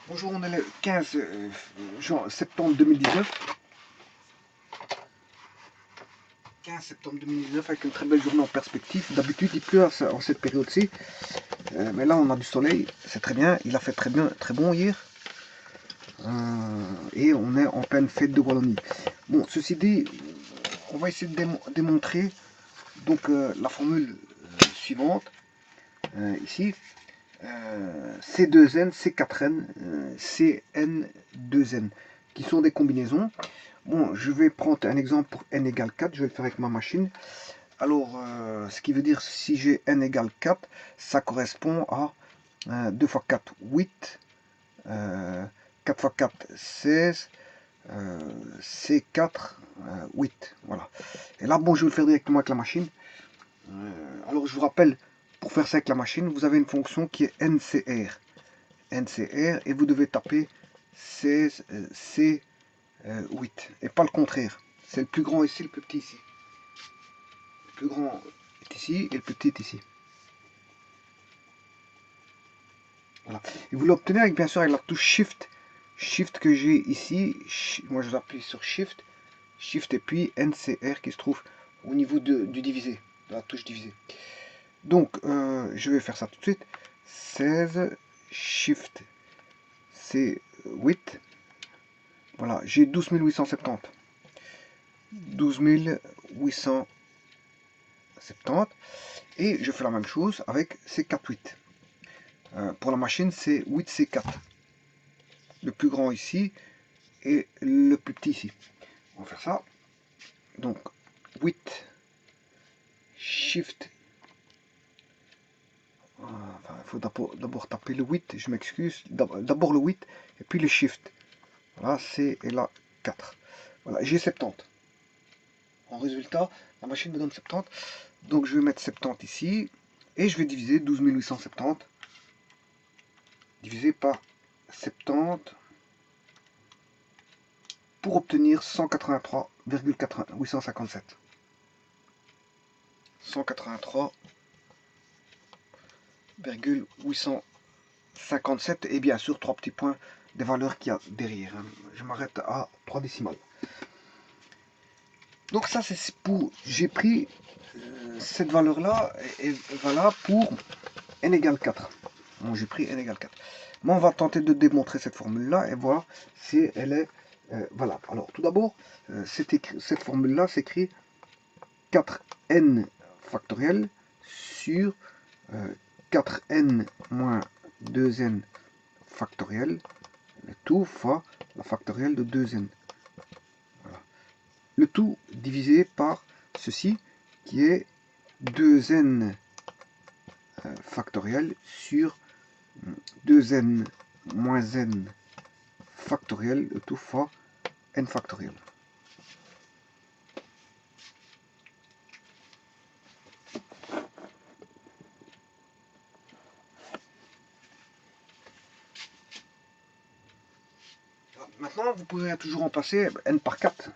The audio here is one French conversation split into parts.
Bonjour, on est le 15 septembre 2019. 15 septembre 2019 avec une très belle journée en perspective. D'habitude il pleut en cette période-ci, mais là on a du soleil, c'est très bien. Il a fait très bien, très bon hier, et on est en pleine fête de Wallonie. Bon, ceci dit, on va essayer de démontrer donc la formule suivante ici. C2N, C4N, CN2N, qui sont des combinaisons. Bon, je vais prendre un exemple pour n égale 4, je vais le faire avec ma machine. Alors, ce qui veut dire, si j'ai n égale 4, ça correspond à 2 fois 4, 8, 4 fois 4, 16, C4, 8, voilà. Et là, bon, je vais le faire directement avec la machine. Alors, je vous rappelle, pour faire ça avec la machine, vous avez une fonction qui est NCR. NCR, et vous devez taper 16, C, 8, et pas le contraire. C'est le plus grand ici, le plus petit ici. Le plus grand est ici, et le plus petit est ici. Voilà. Et vous l'obtenez avec, bien sûr, avec la touche Shift. Shift que j'ai ici. Moi, je appuie sur Shift. Shift et puis NCR qui se trouve au niveau du divisé, de la touche divisée. Donc, je vais faire ça tout de suite. 16, Shift, c'est 8. Voilà, j'ai 12 870. 12 870. Et je fais la même chose avec C4-8. Pour la machine, c'est 8C4. Le plus grand ici et le plus petit ici. On va faire ça. Donc, 8, Shift. Enfin, il faut d'abord taper le 8, je m'excuse. D'abord le 8 et puis le Shift. Voilà, C et là 4. Voilà, j'ai 70. En résultat, la machine me donne 70. Donc, je vais mettre 70 ici. Et je vais diviser 12 870 divisé par 70 pour obtenir 183,857. 183,857 et bien sûr 3 petits points des valeurs qu'il y a derrière. Je m'arrête à 3 décimales. Donc ça c'est pour... J'ai pris cette valeur là et voilà pour n égale 4. Bon, j'ai pris n égale 4. Mais on va tenter de démontrer cette formule là et voir si elle est valable. Alors tout d'abord, cette formule là s'écrit 4n factoriel sur 4n moins 2n factoriel, le tout fois la factorielle de 2n. Voilà. Le tout divisé par ceci qui est 2n factoriel sur 2n moins n factoriel, le tout fois n factoriel. Maintenant, vous pouvez toujours remplacer n par 4.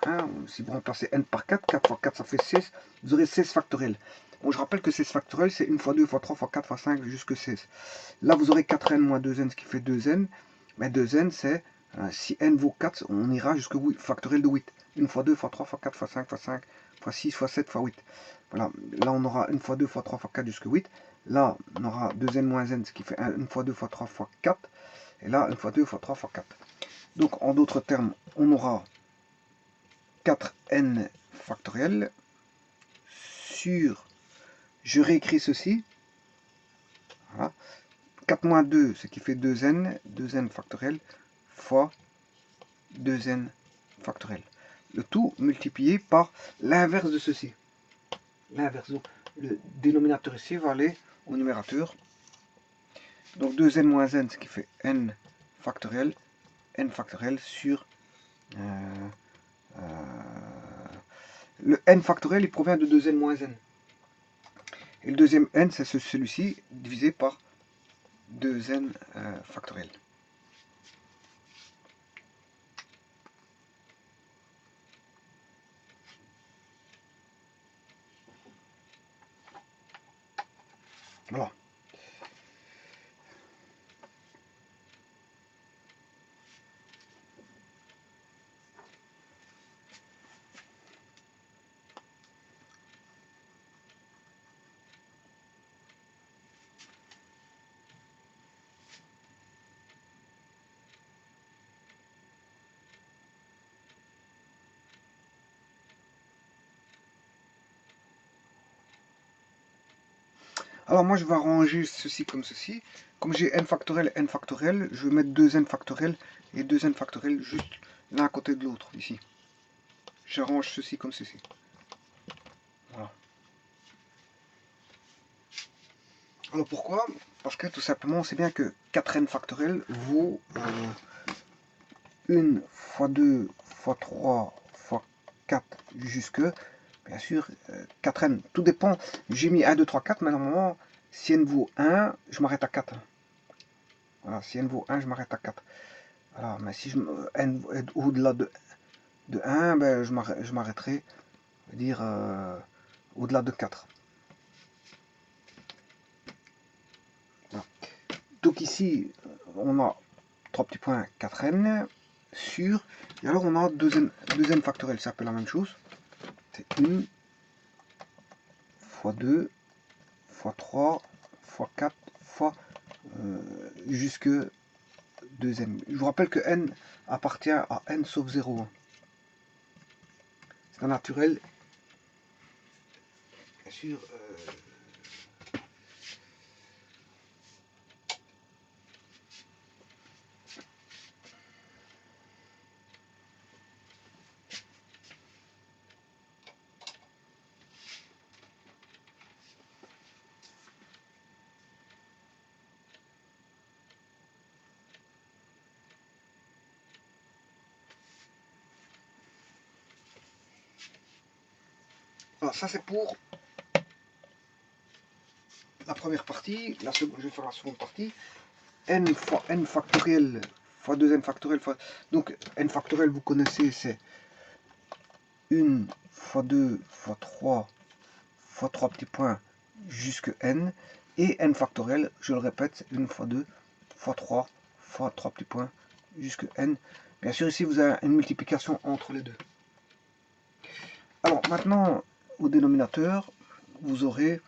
Hein, si vous remplacez n par 4, 4 fois 4 ça fait 16, vous aurez 16 factoriel. Bon, je rappelle que 16 factoriel, c'est 1 fois 2 fois 3 fois 4 fois 5 jusque 16. Là, vous aurez 4n moins 2n, ce qui fait 2n. Mais 2n, c'est, si n vaut 4, on ira jusqu'au factoriel de 8. 1 fois 2 fois 3 fois 4 fois 5 fois 5 fois 6 fois 7 fois 8. Voilà, là on aura 1 fois 2 fois 3 fois 4 jusqu'à 8. Là, on aura 2n moins n, ce qui fait 1 fois 2 fois 3 fois 4. Et là, 1 fois 2 fois 3 fois 4. Donc, en d'autres termes, on aura 4n factoriel sur, je réécris ceci, voilà, 4 moins 2, ce qui fait 2n, 2n factoriel, fois 2n factoriel. Le tout multiplié par l'inverse de ceci. L'inverse, donc le dénominateur ici va aller au numérateur. Donc 2n moins n, ce qui fait n factoriel sur... le n factoriel, il provient de 2n moins n. Et le deuxième n, c'est celui-ci, divisé par 2n factoriel. Voilà. Alors moi je vais arranger ceci comme ceci. Comme j'ai n factoriel, je vais mettre 2n factoriel et 2n factoriel juste l'un à côté de l'autre, ici. J'arrange ceci comme ceci. Voilà. Alors pourquoi? Parce que tout simplement on sait bien que 4n factoriel vaut 1 fois 2 fois 3 fois 4 jusque, bien sûr, 4n. Tout dépend, j'ai mis 1, 2, 3, 4, mais normalement, si n vaut 1, je m'arrête à 4. Voilà, si n vaut 1, je m'arrête à 4. Voilà, mais si n est au-delà de 1, ben, je m'arrêterai, dire, au-delà de 4. Voilà. Donc ici, on a 3 petits points 4n sur, et alors on a 2n factoriel, c'est un peu la même chose. C'est 1 fois 2 fois 3 fois 4 fois jusque 2n. Je vous rappelle que n appartient à n sauf 0. C'est un naturel. Bien sûr. Alors ça c'est pour la première partie. La seconde, je vais faire la seconde partie. N fois n factoriel fois 2n factoriel fois... Donc n factoriel vous connaissez, c'est 1 fois 2 fois 3 fois 3 petits points jusque n. Et n factoriel, je le répète, 1 fois 2 fois 3 fois 3 petits points jusque n. Bien sûr ici vous avez une multiplication entre les deux. Alors maintenant au dénominateur vous aurez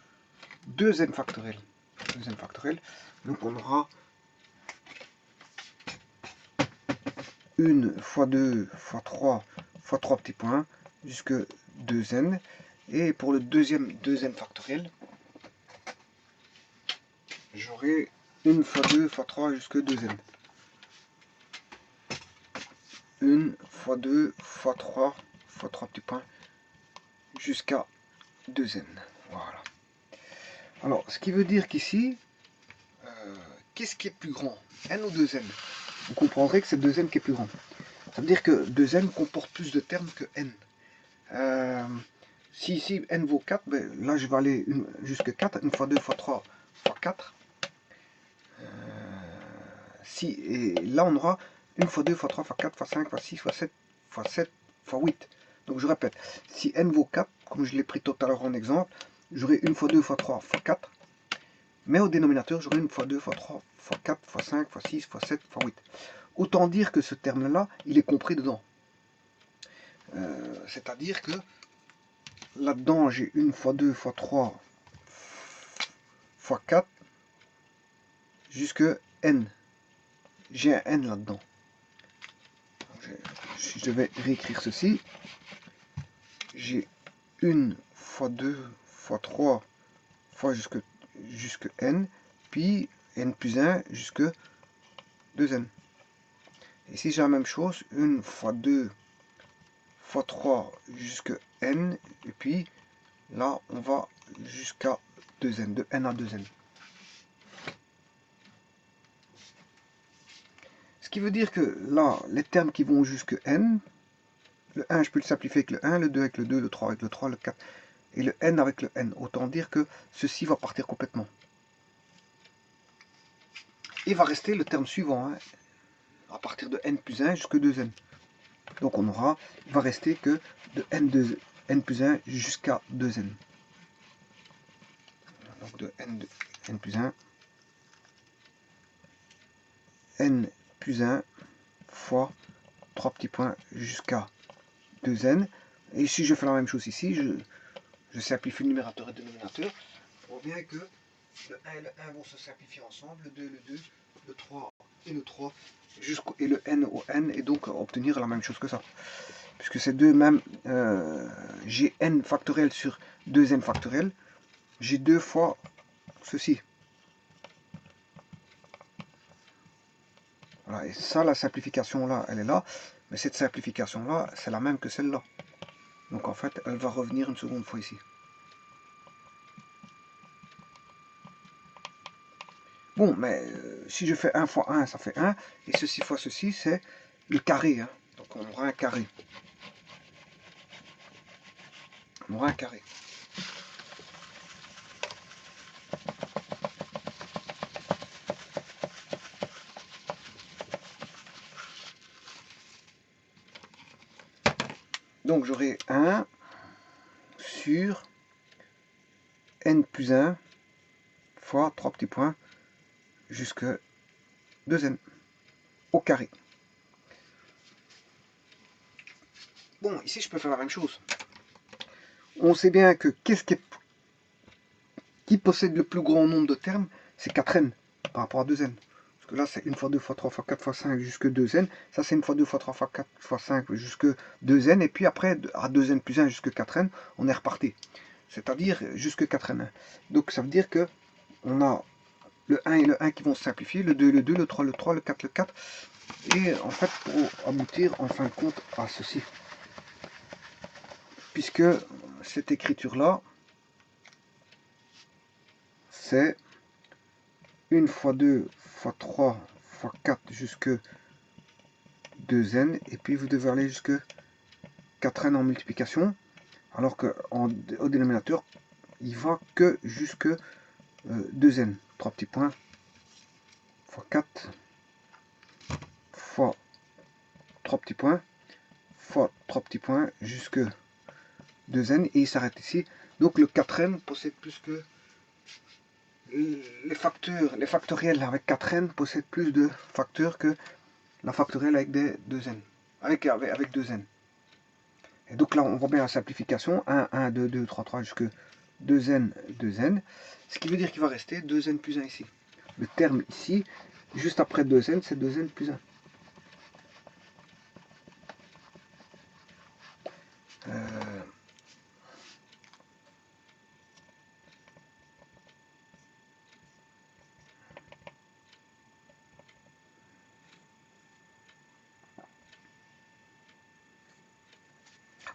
2n factoriel. 2n factoriel. Donc on aura 1 fois 2 fois 3 fois 3 petits points jusque 2n. Et pour le deuxième 2n factoriel, j'aurai 1 fois 2 fois 3 jusque 2n. 1 fois 2 fois 3 fois 3 petits points jusqu'à 2n. Voilà. Alors, ce qui veut dire qu'ici, qu'est-ce qui est plus grand, n ou 2n? Vous comprendrez que c'est 2n qui est plus grand. Ça veut dire que 2n comporte plus de termes que n. Si ici n vaut 4, ben, là je vais aller jusque 4, 1 fois 2 fois 3 fois 4. Et là on aura 1 fois 2 fois 3 fois 4 fois 5 fois 6 fois 7 fois 7 fois 8. Donc je répète, si n vaut 4, comme je l'ai pris tout à l'heure en exemple, j'aurai 1 fois 2 fois 3 fois 4. Mais au dénominateur, j'aurai 1 fois 2 fois 3 fois 4 fois 5 fois 6 fois 7 fois 8. Autant dire que ce terme-là, il est compris dedans. C'est-à-dire que là-dedans, j'ai 1 fois 2 fois 3 fois 4 jusque n. J'ai un n là-dedans. Je vais réécrire ceci. J'ai 1 fois 2 fois 3 fois jusque n, puis n plus 1 jusque 2n. Ici j'ai la même chose, 1 fois 2 fois 3 jusque n, et puis là on va jusqu'à 2n, de n à 2n. Ce qui veut dire que là, les termes qui vont jusque n, le 1 je peux le simplifier avec le 1, le 2 avec le 2, le 3 avec le 3, le 4 et le n avec le n. Autant dire que ceci va partir complètement. Et va rester le terme suivant, hein, à partir de n plus 1 jusqu'à 2n. Donc on aura, il va rester que de n plus 1 jusqu'à 2n. Donc de n plus 1, n plus 1 fois 3 petits points jusqu'à 2n. Et si je fais la même chose ici, je simplifie le numérateur et le dénominateur, on voit bien que le 1 et le 1 vont se simplifier ensemble, le 2 et le 2, le 3 et le 3, et le n au n, et donc obtenir la même chose que ça. Puisque c'est deux mêmes, j'ai n factoriel sur 2n factoriel, j'ai 2 fois ceci. Voilà, et ça, la simplification là, elle est là. Mais cette simplification là, c'est la même que celle-là. Donc en fait, elle va revenir une seconde fois ici. Bon, mais si je fais 1 fois 1, ça fait 1. Et ceci fois ceci, c'est le carré. Hein. Donc on aura un carré. On aura un carré. Donc j'aurai 1 sur n plus 1 fois 3 petits points jusque 2n au carré. Bon, ici je peux faire la même chose. On sait bien que qu'est-ce qui possède le plus grand nombre de termes, c'est 4n par rapport à 2n. Parce que là c'est 1 fois 2 fois 3 fois 4 fois 5 jusque 2n. Ça c'est 1 fois 2 fois 3 fois 4 fois 5 jusque 2n. Et puis après à 2n plus 1 jusque 4n, on est reparti. C'est-à-dire jusque 4n. Donc ça veut dire que on a le 1 et le 1 qui vont se simplifier, le 2, le 2, le 3, le 3, le 4, le 4. Et en fait, pour aboutir en fin de compte à ceci. Puisque cette écriture-là, c'est 1 fois 2 fois 3 fois 4 jusque 2n. Et puis vous devez aller jusque 4n en multiplication. Alors qu'au dénominateur, il va que jusque 2n. 3 petits points fois 4 fois 3 petits points fois 3 petits points jusque 2n et il s'arrête ici. Donc le 4n possède plus que les factoriels avec 4n possèdent plus de facteurs que la factorielle avec des 2n. Avec 2n. Et donc là on voit bien la simplification. 1, 1, 2, 2, 3, 3 jusque 2n, 2n. Ce qui veut dire qu'il va rester 2n plus 1 ici. Le terme ici, juste après 2n, c'est 2n plus 1.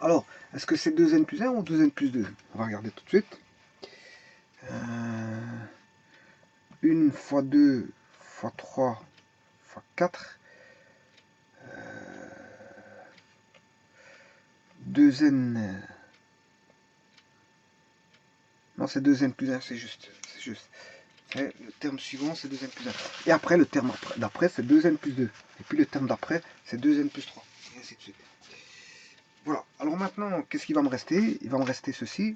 Alors, est-ce que c'est 2n plus 1 ou 2n plus 2? On va regarder tout de suite. 1 fois 2 fois 3 fois 4. 2n. Non, c'est 2n plus 1, c'est juste. C'est juste. Le terme suivant, c'est 2n plus 1. Et après, le terme d'après, c'est 2n plus 2. Et puis le terme d'après, c'est 2n plus 3. Et ainsi de suite. Voilà. Alors maintenant, qu'est-ce qui va me rester? Il va me rester ceci.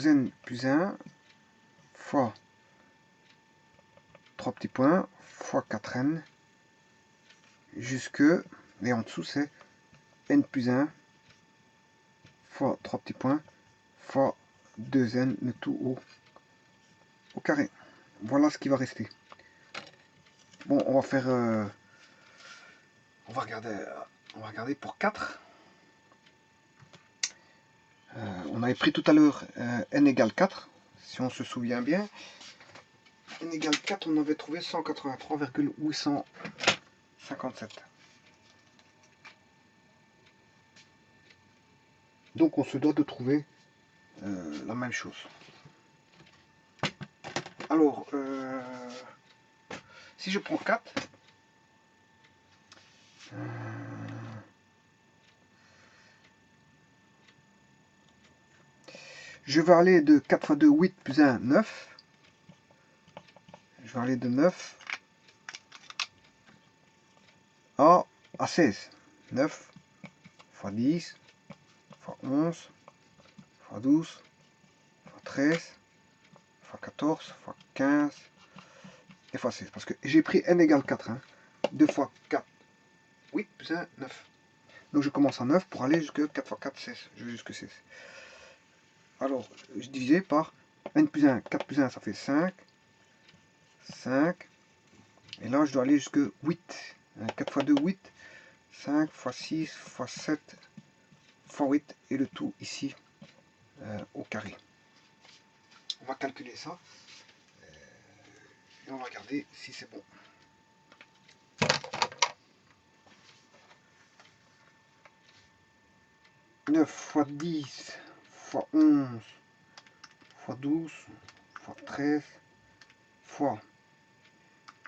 n plus 1 fois 3 petits points fois 4n jusque, et en dessous c'est n plus 1 fois 3 petits points fois 2n, le tout au carré. Voilà ce qui va rester. Bon, on va faire... on va regarder pour 4. On avait pris tout à l'heure n égale 4, si on se souvient bien. N égale 4, on avait trouvé 183,857. Donc on se doit de trouver la même chose. Alors, si je prends 4, je vais aller de 4 fois 2, 8 plus 1, 9. Je vais aller de 9 à 16. 9 fois 10 fois 11 fois 12 fois 13 fois 14 fois 15 et fois 16. Parce que j'ai pris n égale 4. Hein. 2 fois 4, 8 plus 1, 9. Donc je commence à 9 pour aller jusque 4 fois 4, 16. Je vais jusque 16. Alors, je divisais par n plus 1. 4 plus 1, ça fait 5. 5 Et là, je dois aller jusque 8. 4 fois 2, 8. 5 fois 6 fois 7 fois 8. Et le tout ici au carré. On va calculer ça. Et on va regarder si c'est bon. 9 fois 10 fois 11 fois 12 fois 13 fois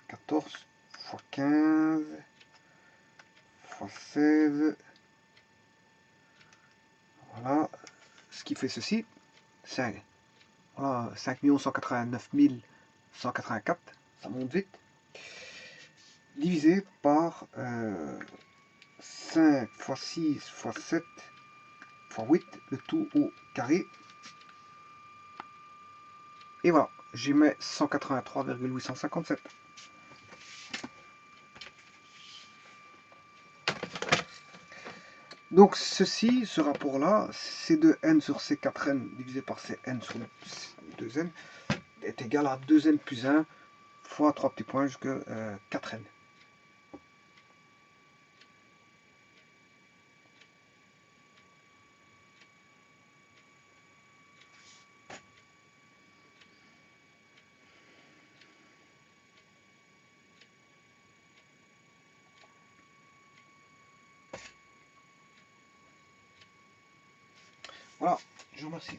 14 fois 15 fois 16. Voilà. Ce qui fait ceci. C'est voilà, 5 189 184. Ça monte vite. Divisé par 5 fois 6 fois 7 fois 8. Le tout au carré. Et voilà. J'y mets 183,857. Donc ceci, ce rapport-là, C2n sur C4n divisé par Cn sur 2n est égal à 2n plus 1 fois 3 petits points jusqu'à 4n. Voilà, je vous remercie.